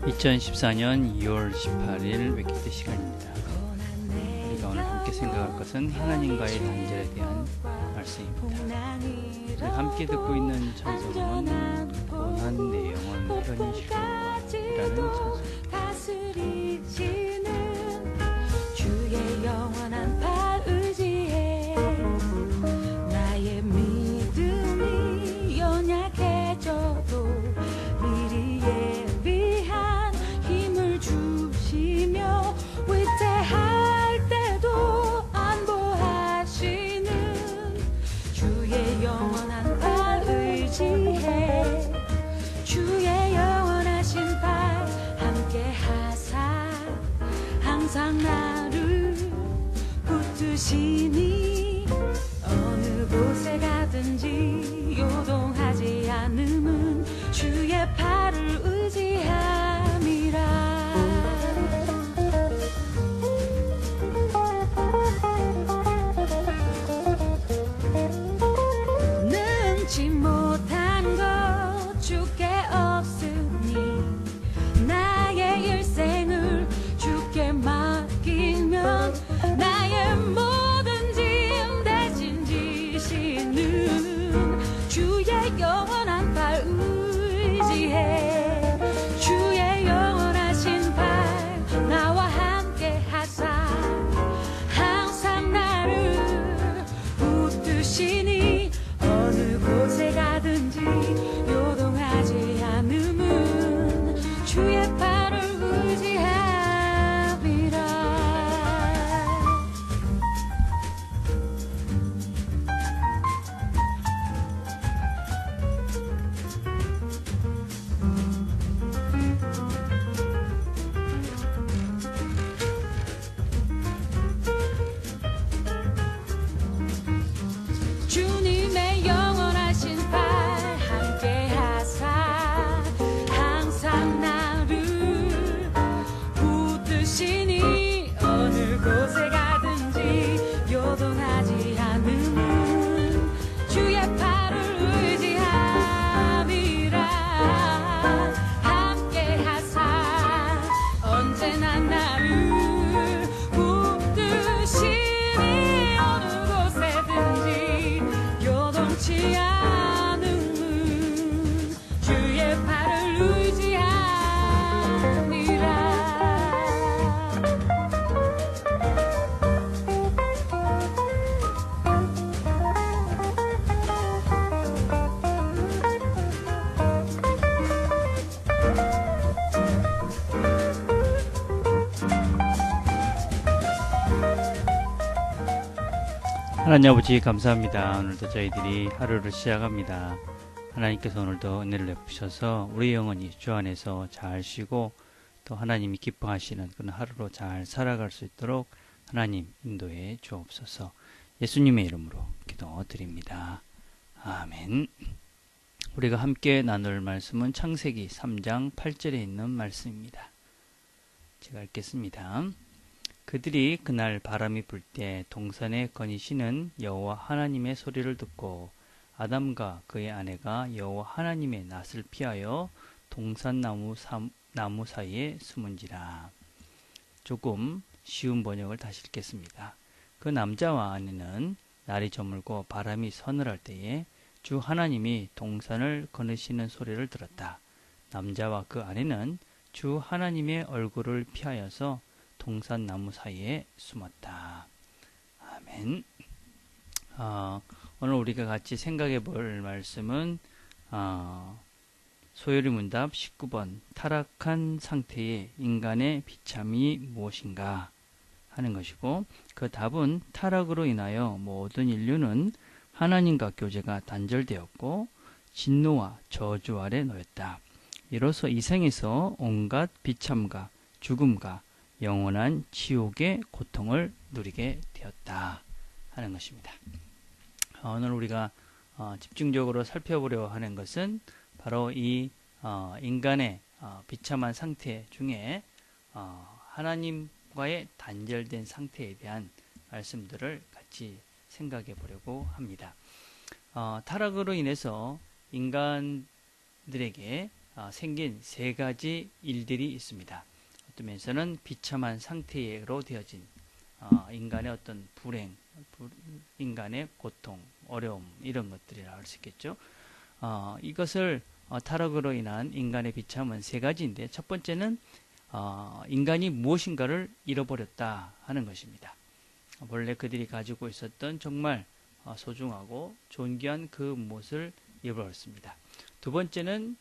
2014년 2월 18일 웨키드 시간입니다. 우리가 오늘 함께 생각할 것은 하나님과의 단절에 대한 말씀입니다. 우리가 함께 듣고 있는 찬송은 고난 내 영혼 편이시로라는 찬송입니다. 주의 영원한 팔 의지해 나의 믿음이 연약해져도 미리 예비한 힘을 주시며 위태할 때도 안보하시는 주의 영원한 팔 의지해 주의 영원하신 팔 함께 하사 항상 나를 붙드시니 어느 곳에 가든지 요동하지 않음은 주의 팔을 의지함이라. 능치 못한 것 주께 없으니 나의 일생을 주께 맡기면 나의 모든 짐 대신 지시는 주의 영원한 팔 의지해 주의 영원하신 팔 나와 함께 하사 항상 나를 붙드시니 어느 곳에 가든지 요동하지 않음은 주의 팔을 의지함이라. 주님의 영원하신 팔 함께 하사 항상 나를 붙드시니 어느 곳에 가든지 요동하지 않음은 주의 팔을 의지함이라. 함께 하사 언제나 나를 붙드시니 어느 곳에든지 요동치 않음은 주의 팔을 의지함이라. 하나님 아버지 감사합니다. 오늘도 저희들이 하루를 시작합니다. 하나님께서 오늘도 은혜를 베푸셔서 우리 영혼이 주 안에서 잘 쉬고 또 하나님이 기뻐하시는 그런 하루로 잘 살아갈 수 있도록 하나님 인도해 주옵소서. 예수님의 이름으로 기도드립니다. 아멘. 우리가 함께 나눌 말씀은 창세기 3장 8절에 있는 말씀입니다. 제가 읽겠습니다. 그들이 그날 바람이 불 때 동산에 거니시는 여호와 하나님의 소리를 듣고 아담과 그의 아내가 여호와 하나님의 낯을 피하여 동산나무 사이에 숨은지라. 조금 쉬운 번역을 다시 읽겠습니다. 그 남자와 아내는 날이 저물고 바람이 서늘할 때에 주 하나님이 동산을 거느시는 소리를 들었다. 남자와 그 아내는 주 하나님의 얼굴을 피하여서 동산 나무 사이에 숨었다. 아멘. 오늘 우리가 같이 생각해 볼 말씀은 소요리 문답 19번 타락한 상태의 인간의 비참이 무엇인가 하는 것이고, 그 답은 타락으로 인하여 모든 인류는 하나님과 교제가 단절되었고 진노와 저주 아래 놓였다. 이로써 이 생에서 온갖 비참과 죽음과 영원한 지옥의 고통을 누리게 되었다 하는 것입니다. 오늘 우리가 집중적으로 살펴보려 하는 것은 바로 이 인간의 비참한 상태 중에 하나님과의 단절된 상태에 대한 말씀들을 같이 생각해 보려고 합니다. 타락으로 인해서 인간들에게 생긴 세 가지 일들이 있습니다. 어떤 면에서는 비참한 상태로 되어진 인간의 어떤 불행, 인간의 고통, 어려움 이런 것들이라 할 수 있겠죠. 이것을 타락으로 인한 인간의 비참은 세 가지인데 첫 번째는 인간이 무엇인가를 잃어버렸다 하는 것입니다. 원래 그들이 가지고 있었던 정말 소중하고 존귀한 그 무엇을 잃어버렸습니다. 두 번째는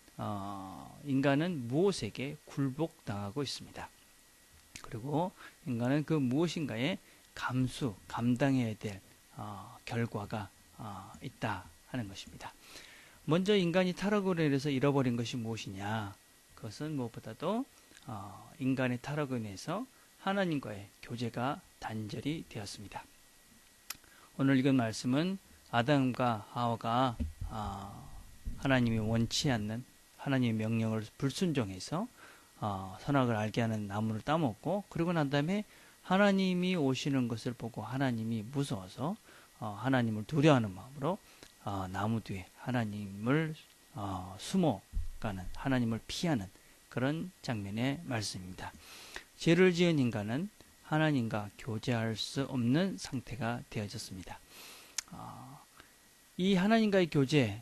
인간은 무엇에게 굴복당하고 있습니다. 그리고 인간은 그 무엇인가에 감당해야 될 결과가 있다 하는 것입니다. 먼저 인간이 타락으로 인해서 잃어버린 것이 무엇이냐? 그것은 무엇보다도 인간의 타락으로 인해서 하나님과의 교제가 단절이 되었습니다. 오늘 읽은 말씀은 아담과 하와가 하나님이 원치 않는 하나님의 명령을 불순종해서 선악을 알게 하는 나무를 따먹고 그리고 난 다음에 하나님이 오시는 것을 보고 하나님이 무서워서 하나님을 두려워하는 마음으로 나무 뒤에 하나님을 숨어가는 하나님을 피하는 그런 장면의 말씀입니다. 죄를 지은 인간은 하나님과 교제할 수 없는 상태가 되어졌습니다. 이 하나님과의 교제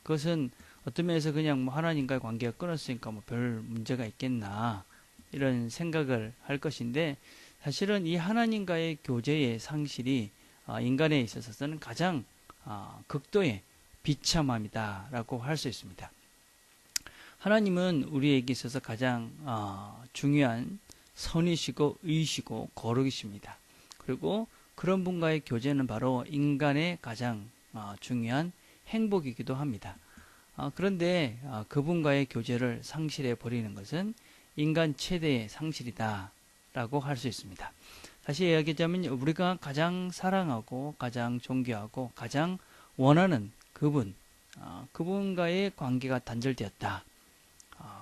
그것은 어떤 면에서 그냥 하나님과의 관계가 끊었으니까 별 문제가 있겠나 이런 생각을 할 것인데 사실은 이 하나님과의 교제의 상실이 인간에 있어서는 가장 극도의 비참함이다라고 할 수 있습니다. 하나님은 우리에게 있어서 가장 중요한 선이시고 의시고 거룩이십니다. 그리고 그런 분과의 교제는 바로 인간의 가장 중요한 행복이기도 합니다. 그런데 그분과의 교제를 상실해 버리는 것은 인간 최대의 상실이다 라고 할 수 있습니다. 다시 이야기하자면 우리가 가장 사랑하고 가장 존경하고 가장 원하는 그분과의 관계가 단절되었다.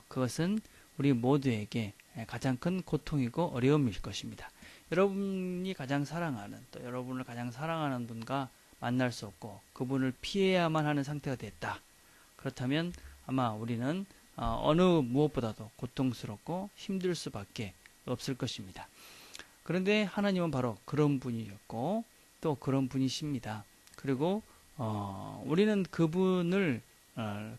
그것은 우리 모두에게 가장 큰 고통이고 어려움일 것입니다. 여러분이 가장 사랑하는 또 여러분을 가장 사랑하는 분과 만날 수 없고 그분을 피해야만 하는 상태가 됐다. 그렇다면 아마 우리는 어느 무엇보다도 고통스럽고 힘들 수밖에 없을 것입니다. 그런데 하나님은 바로 그런 분이셨고 또 그런 분이십니다. 그리고 우리는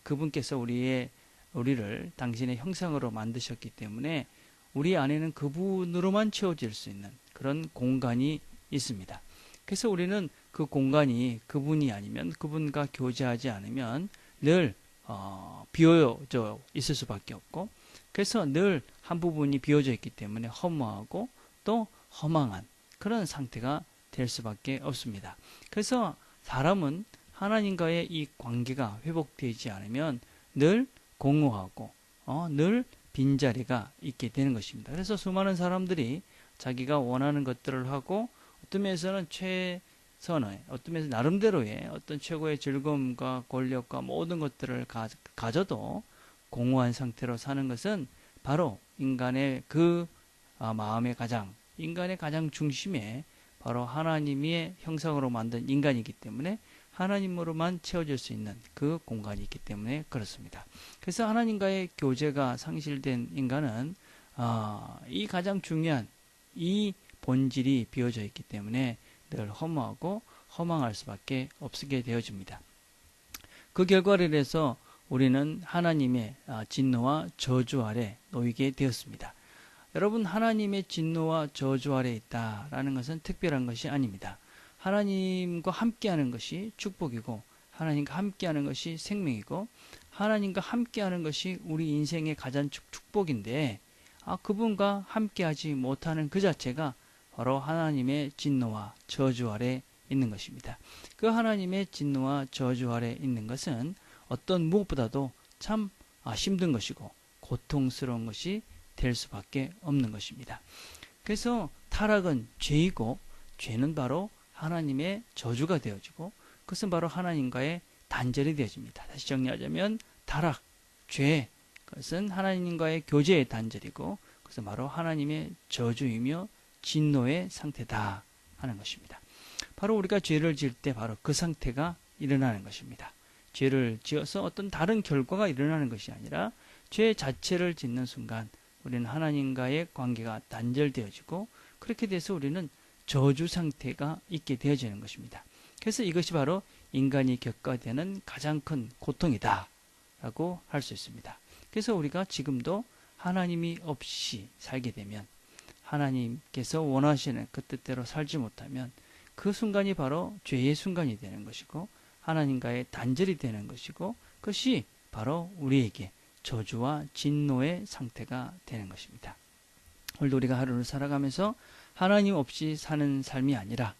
그분께서 우리를 당신의 형상으로 만드셨기 때문에 우리 안에는 그분으로만 채워질 수 있는 그런 공간이 있습니다. 그래서 우리는 그 공간이 그분이 아니면 그분과 교제하지 않으면 늘 비어져 있을 수밖에 없고 그래서 늘 한 부분이 비어져 있기 때문에 허무하고 또 허망한 그런 상태가 될 수밖에 없습니다. 그래서 사람은 하나님과의 이 관계가 회복되지 않으면 늘 공허하고 늘 빈자리가 있게 되는 것입니다. 그래서 수많은 사람들이 자기가 원하는 것들을 하고 어떤 면에서는 최선의 어떤 면에서 나름대로의 어떤 최고의 즐거움과 권력과 모든 것들을 가져도 공허한 상태로 사는 것은 바로 인간의 인간의 가장 중심에 바로 하나님의 형상으로 만든 인간이기 때문에 하나님으로만 채워질 수 있는 그 공간이 있기 때문에 그렇습니다. 그래서 하나님과의 교제가 상실된 인간은 이 가장 중요한 이 본질이 비어져 있기 때문에 늘 허무하고 허망할 수밖에 없게 되어집니다. 그 결과를 해서 우리는 하나님의 진노와 저주 아래 놓이게 되었습니다. 여러분, 하나님의 진노와 저주 아래 있다라는 것은 특별한 것이 아닙니다. 하나님과 함께하는 것이 축복이고 하나님과 함께하는 것이 생명이고 하나님과 함께하는 것이 우리 인생의 가장 축복인데 그분과 함께하지 못하는 그 자체가 바로 하나님의 진노와 저주 아래 있는 것입니다. 그 하나님의 진노와 저주 아래 있는 것은 어떤 무엇보다도 참 힘든 것이고 고통스러운 것이 될 수밖에 없는 것입니다. 그래서 타락은 죄이고 죄는 바로 하나님의 저주가 되어지고 그것은 바로 하나님과의 단절이 되어집니다. 다시 정리하자면 타락, 죄, 그것은 하나님과의 교제의 단절이고 그것은 바로 하나님의 저주이며 진노의 상태다 하는 것입니다. 바로 우리가 죄를 지을 때 바로 그 상태가 일어나는 것입니다. 죄를 지어서 어떤 다른 결과가 일어나는 것이 아니라 죄 자체를 짓는 순간 우리는 하나님과의 관계가 단절되어지고 그렇게 돼서 우리는 저주 상태가 있게 되어지는 것입니다. 그래서 이것이 바로 인간이 겪어야 되는 가장 큰 고통이다 라고 할 수 있습니다. 그래서 우리가 지금도 하나님이 없이 살게 되면, 하나님께서 원하시는 그 뜻대로 살지 못하면 그 순간이 바로 죄의 순간이 되는 것이고 하나님과의 단절이 되는 것이고 그것이 바로 우리에게 저주와 진노의 상태가 되는 것입니다. 오늘도 우리가 하루를 살아가면서 하나님 없이 사는 삶이 아니라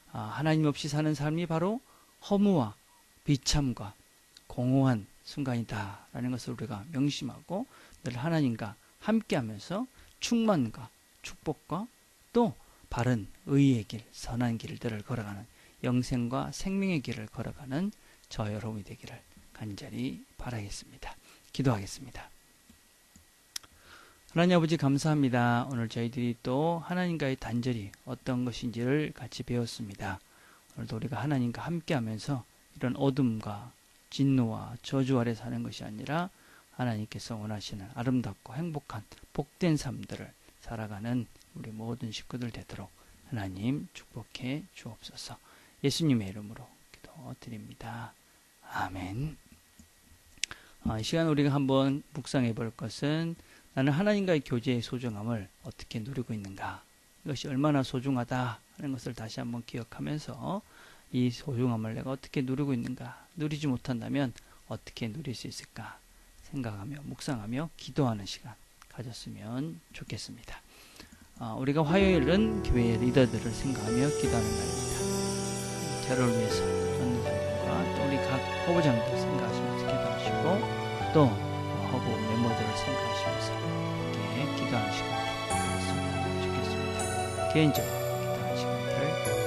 하나님 없이 사는 삶이 바로 허무와 비참과 공허한 순간이다라는 것을 우리가 명심하고 늘 하나님과 함께하면서 충만과 축복과 또 바른 의의 길, 선한 길들을 걸어가는 영생과 생명의 길을 걸어가는 저 여러분이 되기를 간절히 바라겠습니다. 기도하겠습니다. 하나님 아버지 감사합니다. 오늘 저희들이 또 하나님과의 단절이 어떤 것인지를 같이 배웠습니다. 오늘도 우리가 하나님과 함께하면서 이런 어둠과 진노와 저주 아래 사는 것이 아니라 하나님께서 원하시는 아름답고 행복한 복된 삶들을 살아가는 우리 모든 식구들 되도록 하나님 축복해 주옵소서. 예수님의 이름으로 기도드립니다. 아멘. 이 시간 우리가 한번 묵상해 볼 것은 나는 하나님과의 교제의 소중함을 어떻게 누리고 있는가, 이것이 얼마나 소중하다 하는 것을 다시 한번 기억하면서 이 소중함을 내가 어떻게 누리고 있는가, 누리지 못한다면 어떻게 누릴 수 있을까 생각하며 묵상하며 기도하는 시간 가졌으면 좋겠습니다. 우리가 화요일은 교회 리더들을 생각하며 기도하는 날입니다. 저를 위해서 전도사님과 또 우리 각 허브장들 생각하시면서 기도하시고 또 허브 멤버들을 생각하시면서 이렇게 기도하는 시간 가졌으면 좋겠습니다. 개인적으로 기도하는 시간들을